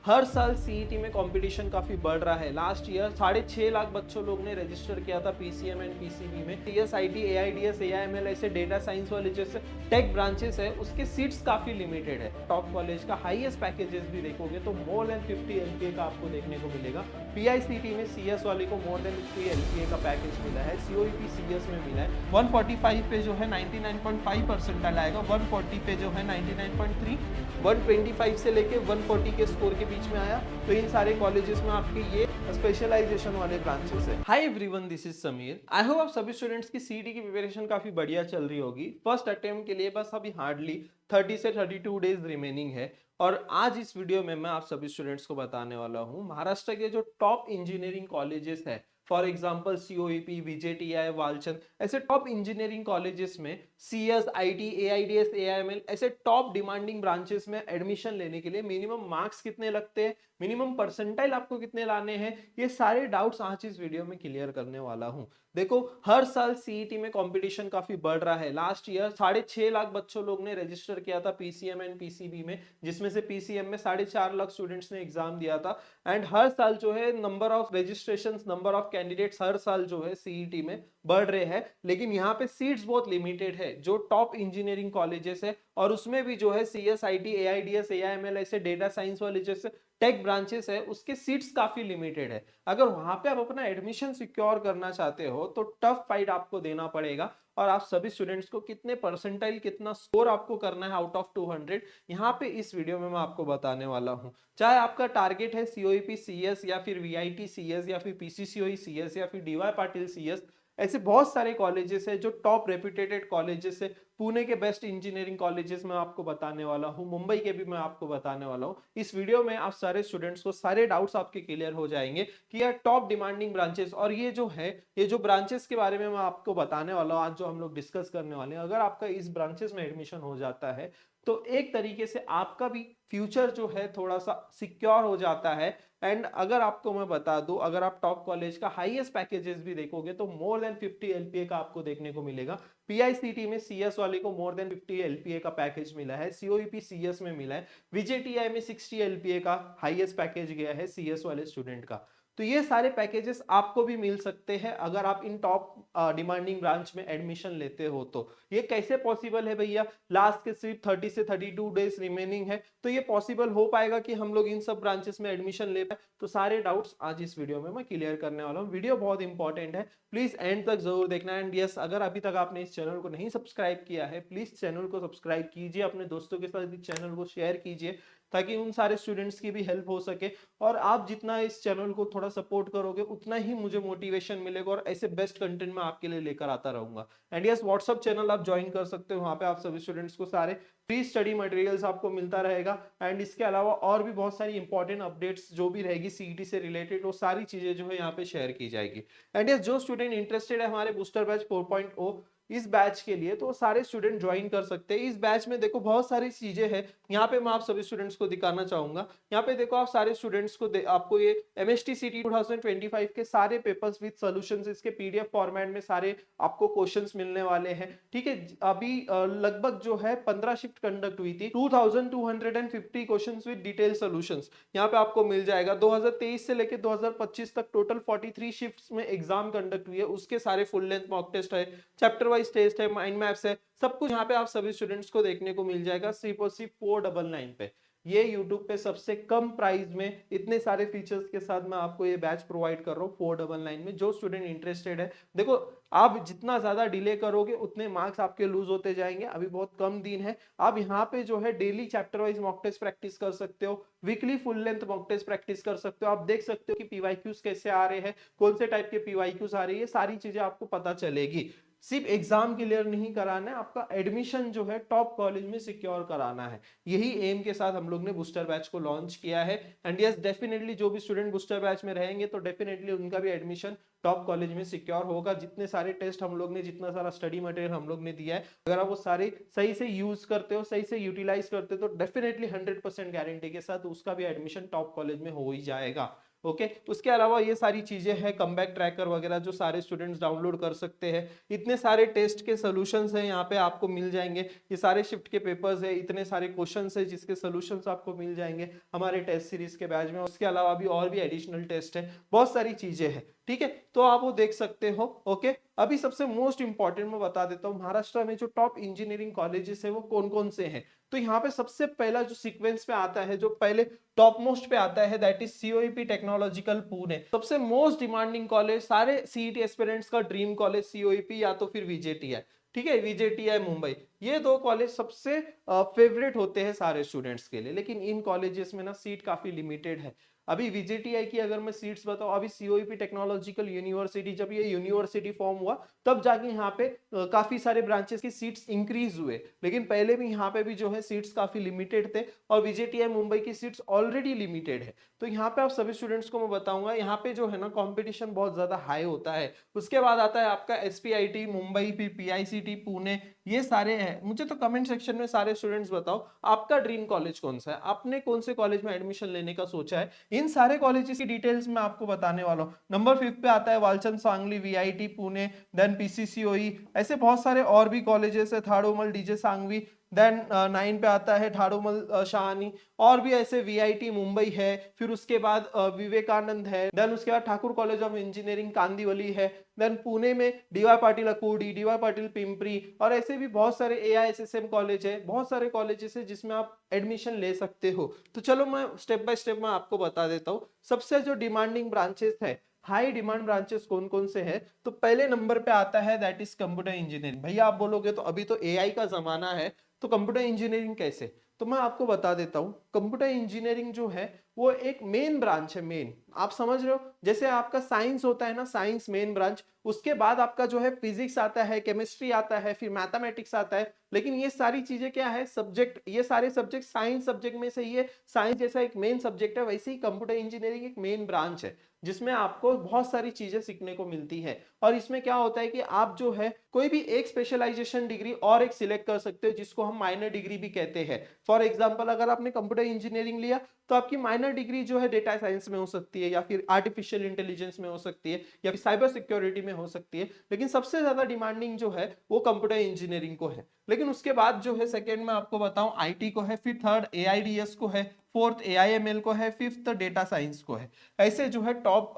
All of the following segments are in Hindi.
हर साल सीईटी में कंपटीशन काफी बढ़ रहा है। लास्ट ईयर 6.5 लाख बच्चों लोग ने रजिस्टर किया था पीसीएम एंड पीसीबी में। टीएसआईटी, एआईडीएस, एआईएमएल ऐसे डेटा साइंस वाले जैसे टेक ब्रांचेस है, उसके सीट्स काफी लिमिटेड है। टॉप कॉलेज का हाईएस्ट पैकेजेस भी देखोगे तो मोर देन 50 एलपीए का आपको देखने को मिलेगा। पीआईसीटी में सीएस वाले को मोर देन 50 एलपीए का पैकेज मिला है। सीओईपी सीएस में मिला है 145 पे जो है 99.5 परसेंटाइल आएगा, 140 पे जो है 99.3, 125 से लेके 140 के स्कोर के बीच में आया। तो इन सारे कॉलेजेस में आपके ये स्पेशलाइजेशन वाले ब्रांचेस है। Hi everyone, this is Sameer. I hope आप सभी स्टूडेंट्स की सीईटी की प्रिपरेशन काफी बढ़िया चल रही होगी। फर्स्ट अटेम्प्ट के लिए बस अभी हार्डली 30 से 32 डेज रिमेनिंग है। और आज इस वीडियो में मैं आप सभी स्टूडेंट्स को बताने वाला हूँ महाराष्ट्र के जो टॉप इंजीनियरिंग कॉलेजेस है, फॉर एग्जाम्पल सीओईपी, विजेटीआई, वालचंद, ऐसे टॉप इंजीनियरिंग कॉलेजेस में सीएस, आईटी, एआईडीएस, एआईएमएल ऐसे टॉप डिमांडिंग ब्रांचेस में एडमिशन लेने के लिए मिनिमम मार्क्स कितने लगते हैं, मिनिमम परसेंटाइल आपको कितने लाने हैं, ये सारे डाउट्स आज इस वीडियो में क्लियर करने वाला हूं। देखो, हर साल सीईटी में कंपटीशन काफी बढ़ रहा है। लास्ट ईयर 6.5 लाख बच्चों लोग ने रजिस्टर किया था पीसीएम एंड पीसीबी में, जिसमें से पीसीएम में 4.5 लाख स्टूडेंट्स ने एग्जाम दिया था। एंड हर साल जो है number of registration, number of candidates हर साल जो है सीईटी में बढ़ रहे हैं, लेकिन यहाँ पे सीट्स बहुत लिमिटेड है जो टॉप इंजीनियरिंग कॉलेजेस है। और उसमें भी जो है सीएस, आईटी, एआईडीएस, एआईएमएल ऐसे डेटा साइंस वाले जैसे टेक ब्रांचेस है, उसके सीट्स काफी लिमिटेड है। अगर वहां पे आप अपना एडमिशन सिक्योर करना चाहते हो तो टफ फाइट आपको देना पड़ेगा। और आप सभी स्टूडेंट्स को कितने परसेंटाइल, कितना स्कोर आपको करना है आउट ऑफ 200, यहाँ पे इस वीडियो में मैं आपको बताने वाला हूँ। चाहे आपका टारगेट है सीओईपी सीएस या फिर वीआईटी सीएस या फिर पीसीसीओई सीएस या फिर डीवाई पाटिल सीएस, ऐसे बहुत सारे कॉलेजेस है जो टॉप रेप्यूटेड कॉलेजेस है। पुणे के बेस्ट इंजीनियरिंग कॉलेजेस में आपको बताने वाला हूँ, मुंबई के भी मैं आपको बताने वाला हूँ। इस वीडियो में आप सारे स्टूडेंट्स को सारे डाउट्स आपके क्लियर हो जाएंगे कि यार टॉप डिमांडिंग ब्रांचेस और ये जो है, ये जो ब्रांचेस के बारे में मैं आपको बताने वाला हूँ आज, जो हम लोग डिस्कस करने वाले हैं, अगर आपका इस ब्रांचेस में एडमिशन हो जाता है तो एक तरीके से आपका भी फ्यूचर जो है थोड़ा सा सिक्योर हो जाता है। एंड अगर आपको मैं बता दूं, अगर आप टॉप कॉलेज का हाईएस्ट पैकेजेस भी देखोगे तो मोर देन 50 एलपीए का आपको देखने को मिलेगा। पीआईसीटी में सीएस वाले को मोर देन 50 एलपीए का पैकेज मिला है, सीओईपी सीएस में मिला है, विजेटीआई में 60 एलपीए का हाईएस्ट पैकेज गया है सीएस वाले स्टूडेंट का। तो ये सारे पैकेजेस आपको भी मिल सकते हैं अगर आप इन टॉप डिमांडिंग ब्रांच में एडमिशन लेते हो। तो ये कैसे पॉसिबल है भैया? लास्ट के सिर्फ 30 से 32 डेज रिमेनिंग है, तो ये पॉसिबल हो पाएगा कि हम लोग इन सब ब्रांचेस में एडमिशन ले पाए? तो सारे डाउट्स आज इस वीडियो में मैं क्लियर करने वाला हूँ। वीडियो बहुत इंपॉर्टेंट है, प्लीज एंड तक जरूर देखना। एंड यस, अगर अभी तक आपने इस चैनल को नहीं सब्सक्राइब किया है, प्लीज चैनल को सब्सक्राइब कीजिए, अपने दोस्तों के साथ इस चैनल को शेयर कीजिए ताकि उन सारे स्टूडेंट्स की भी हेल्प हो सके। और आप जितना इस चैनल को थोड़ा सपोर्ट करोगे उतना ही मुझे मोटिवेशन मिलेगा और ऐसे बेस्ट कंटेंट मैं आपके लिए लेकर आता रहूंगा। एंड यस, व्हाट्सअप चैनल आप ज्वाइन कर सकते हो, वहां पे आप सभी स्टूडेंट्स को सारे फ्री स्टडी मटेरियल्स आपको मिलता रहेगा। एंड इसके अलावा और भी बहुत सारी इंपॉर्टेंट अपडेट्स जो भी रहेगी सीईटी से रिलेटेड, वो सारी चीजें जो है यहाँ पे शेयर की जाएगी। एंड यस, जो स्टूडेंट इंटरेस्टेड है हमारे बूस्टर बैच 4.0 इस बैच के लिए, तो सारे स्टूडेंट ज्वाइन कर सकते हैं। इस बैच में देखो बहुत सारी चीजें हैं, यहाँ पे मैं आप सभी स्टूडेंट्स को दिखाना चाहूंगा। यहाँ पे देखो, आप सारे स्टूडेंट्स को आपको ये एमएसटी सीटी 2025 के सारे पेपर्स विद सॉल्यूशंस, इसके पीडीएफ फॉर्मेट में सारे आपको क्वेश्चंस मिलने वाले हैं। ठीक है, अभी लगभग जो है 15 शिफ्ट कंडक्ट हुई थी, 2250 क्वेश्चंस विद डिटेल सॉल्यूशंस यहाँ पे आपको मिल जाएगा। 2023 से लेके 2025 तक टोटल 43 शिफ्ट्स में एग्जाम कंडक्ट हुई है, उसके सारे फुल लेंथ मॉक टेस्ट है, चैप्टर वाइज टेस्ट है, माइंड मैप्स है, सब कुछ यहाँ पे आप सभी स्टूडेंट्स को देखने को मिल जाएगा सिर्फ और सिर्फ 499 पे। ये YouTube पे सबसे कम प्राइस में इतने सारे फीचर्स के साथ मैं आपको ये बैच प्रोवाइड कर रहा हूँ 499 में। जो स्टूडेंट इंटरेस्टेड है, देखो आप जितना ज्यादा डिले करोगे उतने मार्क्स आपके लूज होते जाएंगे। अभी बहुत कम दिन है, आप यहाँ पे जो है daily chapter wise mock test practice कर सकते हो, weekly full length mock test practice कर सकते हो। आप देख सकते हो कि पीवाईक्यूज कैसे आ रहे हैं, कौन से टाइप के पीवाईक्यूज आ रही है, सारी चीजें आपको पता चलेगी। सिर्फ एग्जाम क्लियर नहीं कराना है, आपका एडमिशन जो है टॉप कॉलेज में सिक्योर कराना है। यही एम के साथ हम लोग ने बूस्टर बैच को लॉन्च किया है। एंड यस, डेफिनेटली जो भी स्टूडेंट बूस्टर बैच में रहेंगे तो डेफिनेटली उनका भी एडमिशन टॉप कॉलेज में सिक्योर होगा। जितने सारे टेस्ट हम लोग ने, जितना सारा स्टडी मटेरियल हम लोग ने दिया है, अगर आप वो सारे सही से यूज करते हो, सही से यूटिलाइज करते हो, तो डेफिनेटली 100% गारंटी के साथ उसका भी एडमिशन टॉप कॉलेज में हो ही जाएगा। ओके, उसके अलावा ये सारी चीजें हैं, कमबैक ट्रैकर वगैरह जो सारे स्टूडेंट्स डाउनलोड कर सकते हैं। इतने सारे टेस्ट के सोल्यूशंस हैं यहाँ पे आपको मिल जाएंगे, ये सारे शिफ्ट के पेपर्स है, इतने सारे क्वेश्चंस है जिसके सोल्यूशंस आपको मिल जाएंगे हमारे टेस्ट सीरीज के बैच में। उसके अलावा भी और भी एडिशनल टेस्ट है, बहुत सारी चीजें हैं, ठीक है, तो आप वो देख सकते हो। ओके, अभी सबसे मोस्ट इंपॉर्टेंट मैं बता देता हूँ, महाराष्ट्र में जो टॉप इंजीनियरिंग कॉलेजेस है वो कौन कौन से हैं। तो यहाँ पे सबसे पहला जो सीक्वेंस पे आता है, जो पहले टॉप मोस्ट पे आता है, that is COEP technological Pune. सबसे मोस्ट डिमांडिंग कॉलेज, सारे सीईटी एस्पिरेंट्स का ड्रीम कॉलेज सीओईपी या तो फिर वीजेटीआई, ठीक है, वीजेटीआई मुंबई, ये दो कॉलेज सबसे फेवरेट होते हैं सारे स्टूडेंट्स के लिए। लेकिन इन कॉलेजेस में ना सीट काफी लिमिटेड है। अभी वीजेटीआई की अगर मैं सीट्स बताऊं, अभी सीओईपी टेक्नोलॉजिकल यूनिवर्सिटी, जब ये यूनिवर्सिटी फॉर्म हुआ तब जाके यहाँ पे काफी सारे ब्रांचेस की सीट्स इंक्रीज हुए, लेकिन पहले भी यहाँ पे भी जो है सीट्स काफी लिमिटेड थे, और वीजेटीआई मुंबई की सीट्स ऑलरेडी लिमिटेड है। तो यहाँ पे आप सभी स्टूडेंट्स को मैं बताऊंगा, यहाँ पे जो है ना कॉम्पिटिशन बहुत ज्यादा हाई होता है। उसके बाद आता है आपका एसपीआईटी मुंबई, फिर पीआईसीटी पुणे, ये सारे हैं। मुझे तो कमेंट सेक्शन में सारे स्टूडेंट्स बताओ आपका ड्रीम कॉलेज कौन सा है, आपने कौन से कॉलेज में एडमिशन लेने का सोचा है। इन सारे कॉलेजेस की डिटेल्स मैं आपको बताने वाला हूँ। नंबर 5 पे आता है वालचंद सांगली, वीआईटी पुणे, देन पीसीसीओई, ऐसे बहुत सारे और भी कॉलेजेस है, थाड़ोमल डीजे सांगवी, देन 9 पे आता है ठाडोमल शाहनी, और भी ऐसे वीआईटी मुंबई है, फिर उसके बाद विवेकानंद है, देन उसके बाद Thakur college of engineering Kandivali है, देन पुणे में डीवाई पाटिल अकोडी, डीवाई पाटिल पिंपरी, और ऐसे भी बहुत सारे एआईएसएसएम कॉलेज है, बहुत सारे कॉलेजेस है जिसमें आप एडमिशन ले सकते हो। तो चलो मैं स्टेप बाय स्टेप मैं आपको बता देता हूँ। सबसे जो डिमांडिंग ब्रांचेस है, हाई डिमांड ब्रांचेस कौन कौन से हैं, तो पहले नंबर पे आता है दैट इज कंप्यूटर इंजीनियरिंग। भैया आप बोलोगे तो अभी तो एआई का जमाना है, तो कंप्यूटर इंजीनियरिंग कैसे, तो मैं आपको बता देता हूं। कंप्यूटर इंजीनियरिंग जो है वो एक मेन ब्रांच है, मेन, आप समझ रहे हो, जैसे आपका साइंस होता है ना, साइंस मेन ब्रांच, उसके बाद आपका जो है फिजिक्स आता है, केमिस्ट्री आता है, फिर मैथमेटिक्स आता है। लेकिन ये सारी चीजें क्या है, सब्जेक्ट, ये सारे सब्जेक्ट साइंस सब्जेक्ट में से ही है। साइंस जैसा एक मेन सब्जेक्ट है, वैसे ही कंप्यूटर इंजीनियरिंग एक मेन ब्रांच है जिसमें आपको बहुत सारी चीजें सीखने को मिलती है। और इसमें क्या होता है कि आप जो है कोई भी एक स्पेशलाइजेशन डिग्री और एक सिलेक्ट कर सकते हो, जिसको हम माइनर डिग्री भी कहते हैं। फॉर एग्जांपल अगर आपने कंप्यूटर इंजीनियरिंग लिया तो आपकी माइनर डिग्री जो है डेटा साइंस में हो सकती है, या फिर आर्टिफिशियल इंटेलिजेंस में हो सकती है, या फिर साइबर सिक्योरिटी में हो सकती है। लेकिन सबसे ज्यादा डिमांडिंग जो है वो कंप्यूटर इंजीनियरिंग को है। लेकिन उसके बाद जो है सेकेंड में आपको बताऊं आईटी को है, फिर थर्ड एआईडीएस को है, फोर्थ एआईएमएल को है, फिफ्थ डेटा साइंस को है। ऐसे जो है टॉप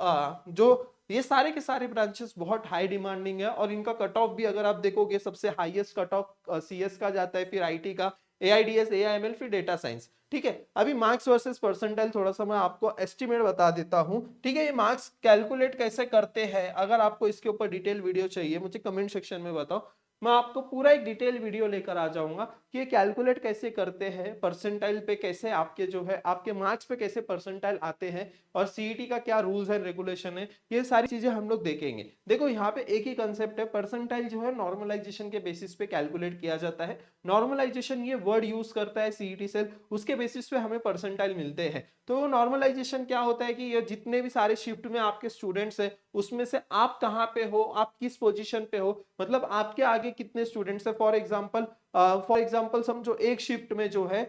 जो ये सारे के सारे ब्रांचेस बहुत हाई डिमांडिंग है, और इनका कट ऑफ भी अगर आप देखोगे सबसे हाईएस्ट कट ऑफ सीएस का जाता है, फिर आईटी का, एआईडीएस, एआईएमएल, फिर डेटा साइंस, ठीक है। अभी मार्क्स वर्सेस परसेंटाइल थोड़ा सा मैं आपको एस्टिमेट बता देता हूं, ठीक है। ये मार्क्स कैलकुलेट कैसे करते हैं, अगर आपको इसके ऊपर डिटेल वीडियो चाहिए मुझे कमेंट सेक्शन में बताओ, मैं आपको पूरा एक डिटेल वीडियो लेकर आ जाऊंगा कि ये कैलकुलेट कैसे करते हैं, परसेंटाइल पे कैसे आपके जो है आपके मार्क्स पे कैसे परसेंटाइल आते हैं, और सीईटी का क्या रूल्स एंड रेगुलेशन है, ये सारी चीजें हम लोग देखेंगे। देखो यहाँ पे एक ही कंसेप्ट है, परसेंटाइल जो है नॉर्मलाइजेशन के बेसिस पे कैलकुलेट किया जाता है। नॉर्मलाइजेशन ये वर्ड यूज करता है सीईटी सेल, उसके बेसिस पे हमें परसेंटाइल मिलते हैं। तो नॉर्मलाइजेशन क्या होता है कि ये जितने भी सारे शिफ्ट में आपके स्टूडेंट्स है उसमें से आप कहाँ पे हो, आप किस पोजीशन पे हो, मतलब आपके आगे कितने स्टूडेंट्स है। फॉर एग्जांपल समझो एक शिफ्ट में जो है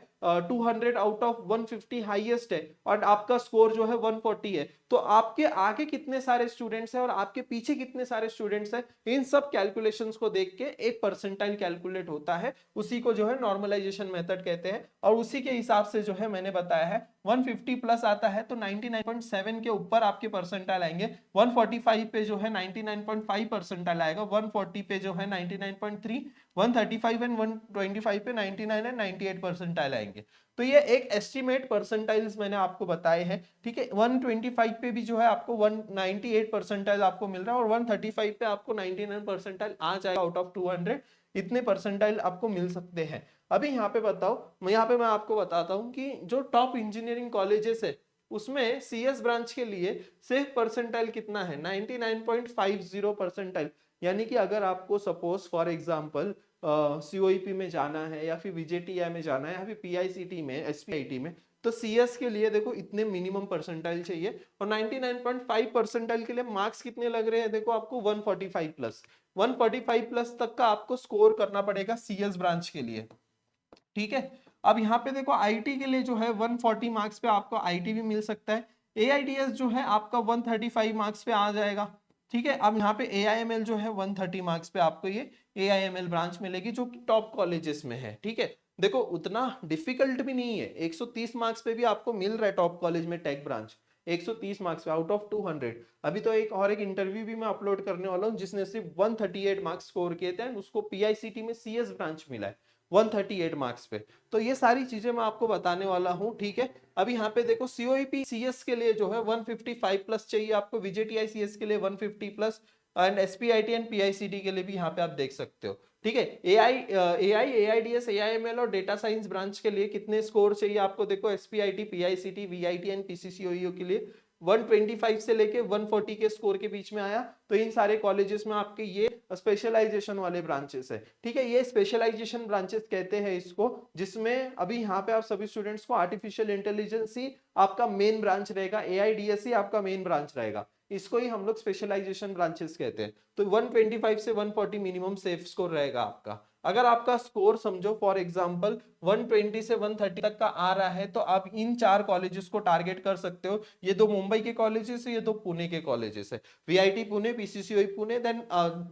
200 आउट ऑफ 150 हाईएस्ट है, और आपका स्कोर जो है 140 है, तो आपके आगे कितने सारे स्टूडेंट्स हैं और आपके पीछे कितने सारे स्टूडेंट्स हैं, इन सब कैलकुलेशंस को देख के एक परसेंटाइल कैलकुलेट होता है। उसी को जो है नॉर्मलाइजेशन मेथड कहते हैं, और उसी के हिसाब से जो है मैंने बताया है 150 प्लस आता है तो 99.7 के ऊपर आपके परसेंटाइल आएंगे, 145 पे जो है 99.5 परसेंटाइल आएगा, 140 पे जो है 99.3, 135 एंड 125 पे 99 एंड 98 परसेंटाइल आएंगे। तो ये एक एस्टिमेट परसेंटाइल्स मैंने आपको बताए हैं, ठीक है। 125 पे भी जो है आपको 198 परसेंटाइल आपको मिल रहा है, और 135 पे आपको 99 परसेंटाइल आ जाएगा आउट ऑफ 200, इतने परसेंटाइल आपको मिल सकते हैं। अभी यहाँ पे बताओ, यहाँ पे मैं आपको बताता हूँ कि जो टॉप इंजीनियरिंग कॉलेजेस है उसमें सीएस ब्रांच के लिए सेफ परसेंटाइल कितना है, 99.50 परसेंटाइल। यानी कि अगर आपको सपोज फॉर एग्जांपल सीओईपी में जाना है, या फिर वीजेटीआई में जाना है, या फिर पीआईसीटी में, एसपीआईटी में, तो सीएस के लिए देखो इतने मिनिमम परसेंटाइल चाहिए, और 99.5 परसेंटाइल के लिए मार्क्स कितने लग रहे हैं, देखो आपको 145 प्लस, 145 प्लस तक का आपको स्कोर करना पड़ेगा सीएस ब्रांच के लिए, ठीक है। अब यहाँ पे देखो आईटी के लिए जो है 140 मार्क्स पे आपको आईटी भी मिल सकता है, AIDS जो है आपका 135 मार्क्स पे आ जाएगा, ठीक है। अब यहाँ पे AIML जो है 130 मार्क्स पे आपको ये AIML ब्रांच मिलेगी जो कि टॉप कॉलेजेस में है, ठीक है। देखो उतना डिफिकल्ट भी नहीं है, 130 मार्क्स पे भी आपको मिल रहा है टॉप कॉलेज में टेक ब्रांच, 130 मार्क्स पे आउट ऑफ 200। अभी तो एक इंटरव्यू भी मैं अपलोड करने वाला हूँ जिसने सिर्फ 138 मार्क्स स्कोर किए थे एंड उसको PICT में CS ब्रांच मिला है 138 मार्क्स पे। तो ये सारी चीजें मैं आपको बताने वाला हूँ, ठीक है। अभी यहाँ पे देखो COEP CS के लिए जो है 155 प्लस चाहिए आपको, VJTI CS के लिए 150 plus and SPIT and PICT के लिए भी यहाँ पे आप देख सकते हो, ठीक है। AI AIDS AIML और डेटा साइंस ब्रांच के लिए कितने स्कोर चाहिए आपको, देखो SPIT PICT VIT and PCCOEO के लिए 125 से लेके 140 के स्कोर के बीच में आया। तो इन सारे कॉलेजेस में आपके ये स्पेशलाइजेशन वाले ब्रांचेस है, ठीक है। ये स्पेशलाइजेशन ब्रांचेस कहते हैं इसको, जिसमें अभी यहाँ पे आप सभी स्टूडेंट्स को आर्टिफिशियल इंटेलिजेंस ही आपका मेन ब्रांच रहेगा, AIDS ही आपका मेन ब्रांच रहेगा, इसको ही हम लोग स्पेशलाइजेशन ब्रांचेस कहते हैं। तो 125 से 140 मिनिमम सेफ स्कोर रहेगा आपका। अगर आपका स्कोर समझो फॉर एग्जांपल 120 से 130 तक का आ रहा है तो आप इन 4 कॉलेजेस को टारगेट कर सकते हो। ये 2 मुंबई के कॉलेजेस है, ये 2 पुणे के कॉलेजेस है, VIT Pune, PCCOE Pune, then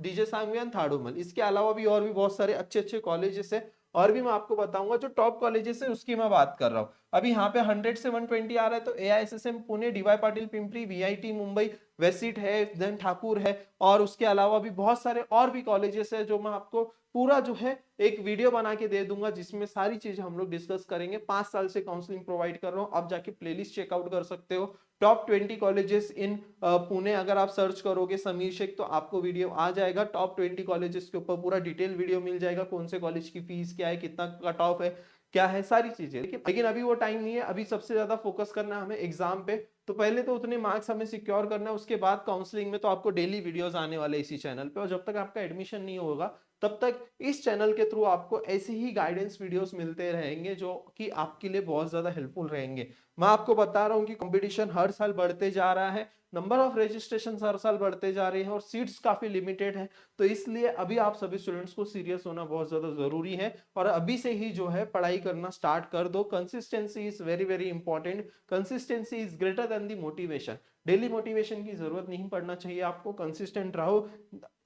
DJ Sanghvi and Thadomal. इसके अलावा भी और भी बहुत सारे अच्छे अच्छे कॉलेजेस है और भी मैं आपको बताऊंगा। जो टॉप कॉलेजेस है उसकी मैं बात कर रहा हूँ। अभी यहाँ पे 100 से 120 आ रहा है तो AISSM Pune, DY Patil Pimpri, VIT Mumbai, वेसिट है, देन ठाकुर है, और उसके अलावा भी बहुत सारे और भी कॉलेजेस है जो मैं आपको पूरा जो है एक वीडियो बना के दे दूंगा जिसमें सारी चीजें हम लोग डिस्कस करेंगे। 5 साल से काउंसलिंग प्रोवाइड कर रहा हूँ, आप जाके प्लेलिस्ट चेकआउट कर सकते हो। टॉप 20 कॉलेजेस इन पुणे अगर आप सर्च करोगे समीर शेख तो आपको वीडियो आ जाएगा। टॉप 20 कॉलेजेस के ऊपर पूरा डिटेल वीडियो मिल जाएगा, कौन से कॉलेज की फीस क्या है, कितना कट ऑफ है, क्या है, सारी चीजें। लेकिन अभी वो टाइम नहीं है, अभी सबसे ज्यादा फोकस करना है हमें एग्जाम पे। तो पहले तो उतने मार्क्स हमें सिक्योर करना है, उसके बाद काउंसलिंग में तो आपको डेली वीडियोस आने वाले इसी चैनल पे। और जब तक आपका एडमिशन नहीं होगा तब तक इस चैनल के थ्रू आपको ऐसी ही गाइडेंस वीडियोस मिलते रहेंगे जो कि आपके लिए बहुत ज्यादा हेल्पफुल रहेंगे। मैं आपको बता रहा हूँ कि कंपटीशन हर साल बढ़ते जा रहा है, नंबर ऑफ रजिस्ट्रेशन हर साल बढ़ते जा रहे हैं और सीट्स काफी लिमिटेड है। तो इसलिए अभी आप सभी स्टूडेंट्स को सीरियस होना बहुत ज्यादा जरूरी है और अभी से ही जो है पढ़ाई करना स्टार्ट कर दो। Consistency is very very important, consistency is greater than the motivation. Daily motivation की जरूरत नहीं पड़ना चाहिए आपको, कंसिस्टेंट रहो।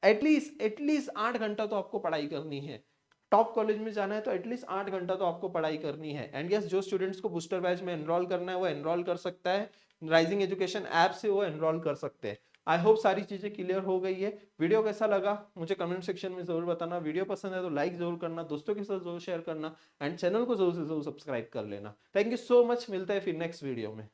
एटलीस्ट 8 घंटा तो आपको पढ़ाई करनी है। टॉप कॉलेज में जाना है तो एटलीस्ट 8 घंटा तो आपको पढ़ाई करनी है। एंड यस, जो स्टूडेंट्स को बूस्टर बैच में एनरोल करना है वो एनरोल कर सकता है, राइजिंग एजुकेशन ऐप से वो एनरोल कर सकते हैं। आई होप सारी चीजें क्लियर हो गई है। वीडियो कैसा लगा मुझे कमेंट सेक्शन में जरूर बताना। वीडियो पसंद है तो लाइक जरूर करना, दोस्तों के साथ जरूर शेयर करना एंड चैनल को जरूर से जरूर सब्सक्राइब कर लेना। थैंक यू सो मच, मिलता है फिर नेक्स्ट वीडियो में।